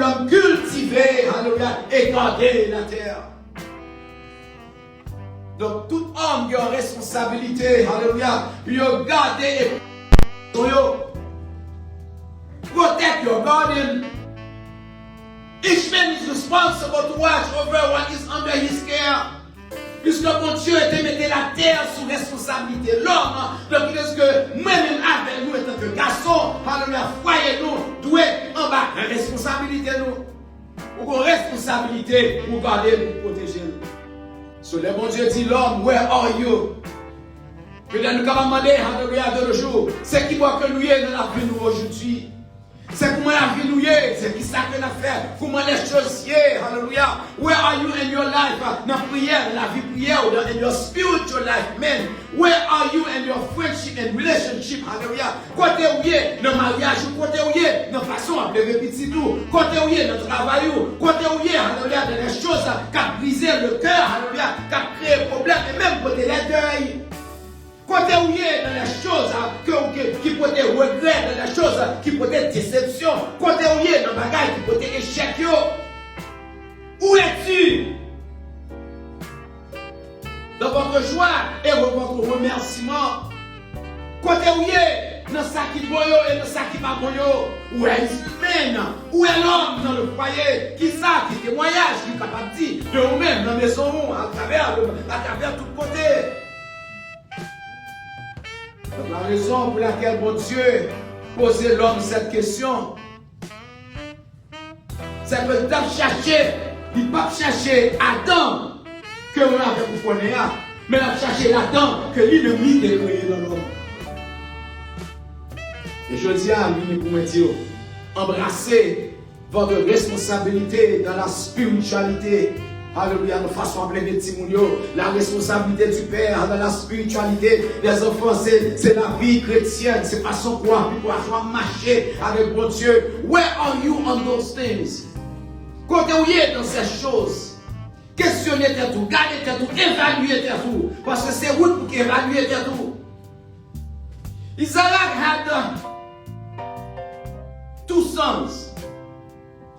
l'homme cultiver, alléluia, et garder la terre. Donc, tout homme qui a une responsabilité, alléluia, il a gardé et protect your garden. Each man is responsible to watch over what is under his care. Puisque mon Dieu était mis la terre sous responsabilité l'homme. Donc, il dit que moi-même avec nous, en tant que garçon, alléluia, foyer nous, doit en bas, responsabilité nous. Ou une responsabilité pour garder, pour protéger. So, le bon Dieu dit l'homme, where are you? Peut-être nous avons demandé, alléluia, de nos jours, c'est qui voit que nous y est dans la vie nous aujourd'hui. C'est comment la vie nous y est, c'est qui ça que nous fait, comment les choses y est, alléluia. Where are you in your life? Dans la prière, la vie prière, ou in your spiritual life, man. Where are you in your friendship and relationship, alléluia. Côté où y est, dans le mariage, côté où y est, dans la façon de lever petit tout, côté où y est, dans le travail, côté où y est, alléluia, dans les choses qui ont brisé le cœur, alléluia, qui ont créé problème, et même côté les deuils. Côté où il est dans les choses qui peuvent être regret, dans les choses qui peuvent être déception, côté où il est dans les bagages qui peuvent être échec. Où es-tu? Dans votre joie et votre remerciement. Côté où il est dans ça qui est bon et dans ça qui n'est pas bon. Où est l'humain? Où est l'homme dans le foyer? Qui ça? Qui témoignage? Qui est capable de dire de nous-mêmes dans la maison, à travers tout côté. La raison pour laquelle mon Dieu posait l'homme cette question, c'est que il ne pas chercher Adam que vous avez vous connaissez, mais il a cherché Adam que l'ennemi est créé dans l'homme. Et je dis à lui pour me dire, embrassez votre responsabilité dans la spiritualité. Alléluia, de façon à pleiner la responsabilité du Père dans la spiritualité des enfants, c'est la vie chrétienne, c'est façon quoi marcher avec mon Dieu. Where are you on those things? Quand vous êtes dans ces choses, questionnez tout, gardez tout, évaluez tout, parce que c'est vous qui évaluez tout. Isaac had two sons.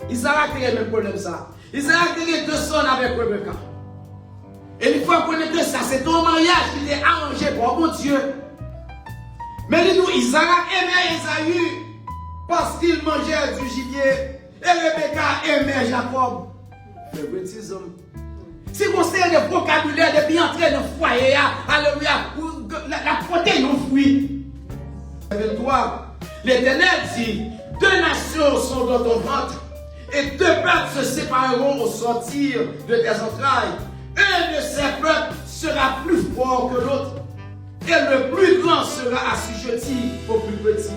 Isaac a le même problème ça. Isaac a deux sons avec Rebecca. Et une fois qu'on est de ça, c'est ton mariage qui est arrangé pour mon Dieu. Mais nous, Isaac aimait Esaü parce qu'il mangeait du gibier. Et Rebecca aimait Jacob. Favoritisme. Si vous avez le vocabulaire de bien entrer dans le foyer, alléluia, la protéine au fruit. L'Éternel dit, deux nations sont dans ton ventre. Et deux peuples se sépareront au sortir de tes entrailles. Un de ces peuples sera plus fort que l'autre. Et le plus grand sera assujetti au plus petit.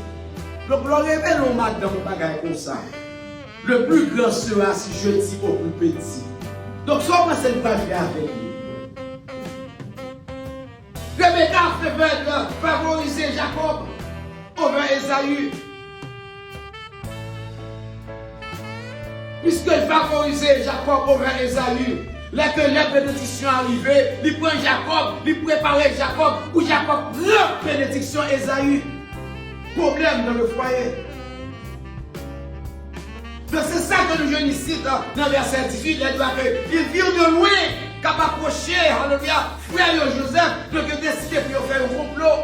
Donc, le révèle au mat dans mon bagage comme ça. Le plus grand sera assujetti au plus petit. Donc, ça, on va se faire avec lui. Rebecca favoriser Jacob over Esaü. Puisqu'il favorisait Jacob over Esaü, lorsque les bénédictions arrivaient, il prend Jacob, il préparait Jacob, pour Jacob prend bénédiction Esaü. Problème dans le foyer. Donc c'est ça que nous jeunes ici dans verset 18, il doit que il vient de loin, capable d'approcher, alléluia, frère Joseph, donc il décide de faire un complot.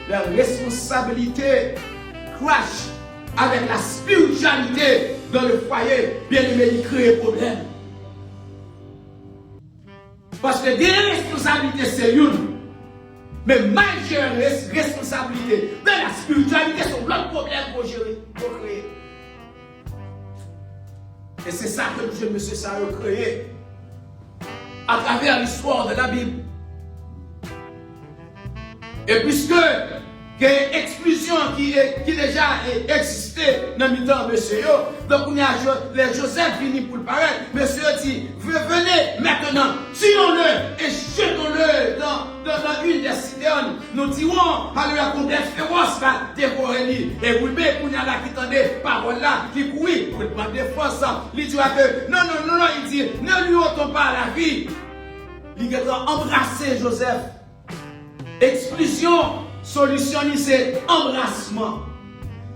La responsabilité crash avec la spiritualité dans le foyer, bien aimé, il crée problème. Parce que des responsabilités, c'est une. Mais majeure responsabilité dans la spiritualité, c'est l'autre problème pour gérer, pour créer. Et c'est ça que M. Sarah a créé à travers l'histoire de la Bible. Et puisque il y a une expulsion qui déjà existait dans le temps de monsieur, donc on a les Joseph fini pour le paraître. Monsieur dit, venez maintenant, tuons-le et jetons-le dans une des citernes. Nous dirons, alléluia, qu'on est féroce va dévorer lui. Et vous mettez qu'on a là qui tendait parole là, qui couille pour prendre défense. Il dit que non, il dit, ne lui ôtons pas la vie. Il a embrassé Joseph. Expulsion. Solution, c'est embrassement.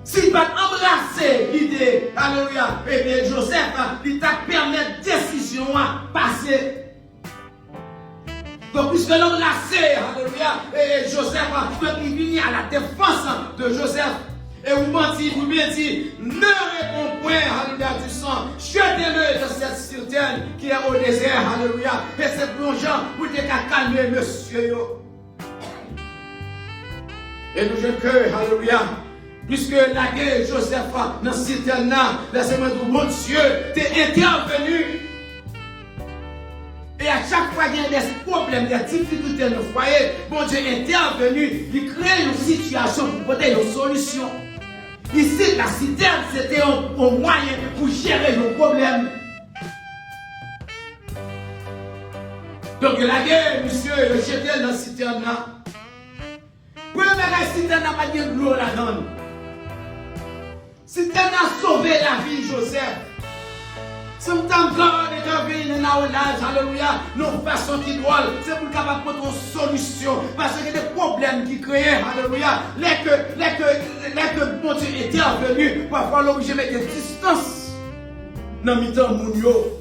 S'il va embrasser l'idée, alléluia, et bien Joseph, il t'a permis de décision à passer. Donc, puisque l'embrasser, alléluia, et Joseph, il vient à la défense de Joseph. Et vous mentez, vous bien dit, ne réponds point, alléluia, du sang. Jetez-le dans cette citerne qui est au désert, alléluia. Et c'est plongeant pour te calmer, monsieur. Et nous je que, alléluia. Puisque la guerre Joseph dans cette citerne, laissez-moi dire, mon Dieu, t'es intervenu. Et à chaque fois qu'il y a des problèmes, des difficultés dans le foyer, bon Dieu est intervenu, il crée une situation pour porter une solution. Ici, la citerne, c'était un moyen pour gérer nos problèmes. Donc la guerre, monsieur, le jeté dans la citerne. Première citerne n'a pas de l'eau là-dedans. Citerne a sauvé la vie de Joseph. Sometimes God est intervenu dans our lives, alléluia, nos façons qui drôles, c'est pour capable prendre une solution, parce qu'il y a des problèmes qui créent, alléluia, les que bon Dieu est intervenu, parfois l'obligé de mettre des distances dans le temps mounio.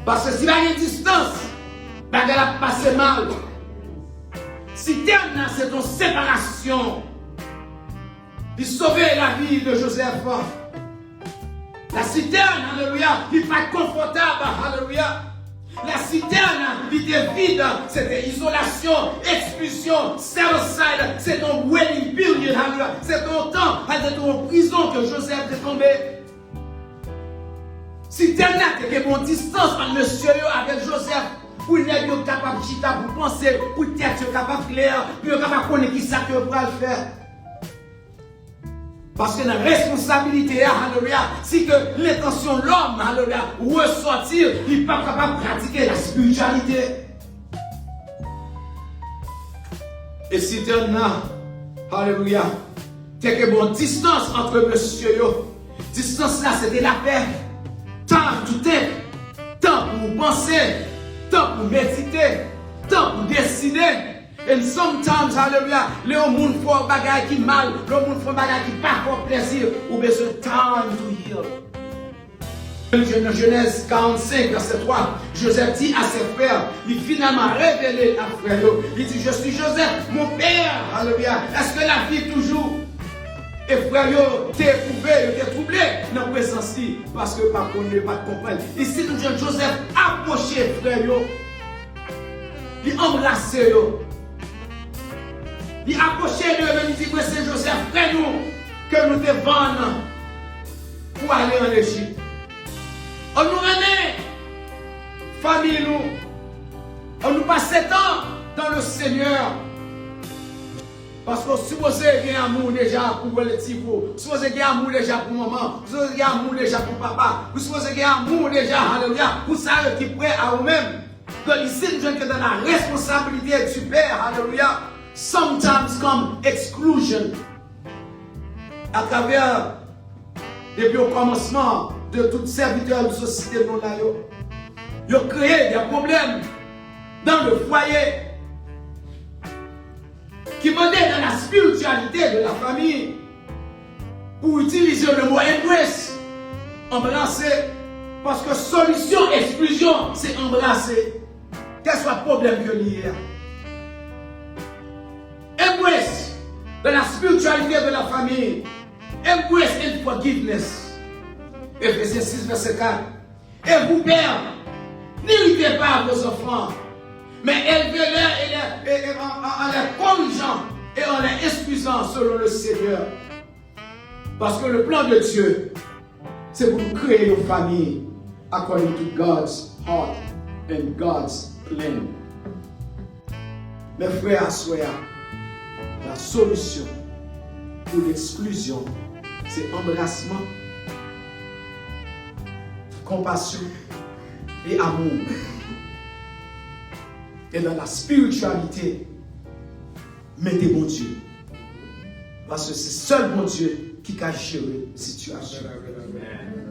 Parce que s'il y a une distance, elle a passé mal. Si terme, c'est une séparation. Il sauvait la vie de Joseph. La citerne, alléluia, il n'est pas confortable, alléluia. La citerne, il était vide, c'était isolation, expulsion, self-side, c'est un waiting period, alléluia. C'est un temps, c'était en prison que Joseph est tombé. Citerne, il y a une distance entre monsieur avec Joseph. Pour être capable de chita, pour penser, pour être capable de clair, pour être capable de connaître qui ça que vous pouvez faire. Parce que la responsabilité, alléluia, si que l'intention de l'homme, alléluia, ressortir, il n'est pas capable de pratiquer la spiritualité. Et si tu as, alléluia, quelque bonne distance entre monsieur, distance là, c'était la paix. Temps tout est, temps pour penser, temps pour méditer, temps pour décider. And sometimes, hallelujah, les gens font des choses qui mal, les gens font des choses qui pas pour plaisir, ou besoin de temps to heal. Dans Genèse 45, verset 3, Joseph dit à ses frères, il finalement révélé à frère, il dit, je suis Joseph, mon père, alléluia, est-ce que la vie toujours? Et frère, t'es éprouvé, t'es troublé dans la présence, parce que par contre, il ne pas comprendre. Ici, nous avons Joseph approché, frère, il embrassé, il approché de lui, il dit, c'est Joseph, frère, nous, que nous devons pour aller en Égypte. On nous remet, famille, on nous passe 7 ans dans le Seigneur. Parce que si vous avez un amour déjà pour le petit, si vous avez un amour déjà pour maman, si vous avez un amour déjà pour papa, si vous avez un amour déjà, alléluia, pour ça qui est prêt à vous-même. Donc ici, nous sommes dans la responsabilité du Père, alléluia. Sometimes come exclusion. À travers, depuis au commencement de toute serviteur de société, ils ont créé des problèmes dans le foyer qui menaient dans la spiritualité de la famille pour utiliser le mot embrace, embrasser, parce que solution, exclusion, c'est embrasser. Quel soit le problème que l'il y a. Embrace dans la spiritualité de la famille. Embrace and forgiveness. Ephésiens 6, verset 4. Et vous, pères, n'irritez pas vos enfants, mais élevez-les en les corrigeant et en les excusant selon le Seigneur. Parce que le plan de Dieu, c'est pour créer une famille according to God's heart and God's plan. Mes frères et sœurs, la solution pour l'exclusion, c'est embrassement, compassion et amour. Et dans la spiritualité, mettez bon Dieu. Parce que c'est seul bon Dieu qui a géré la situation.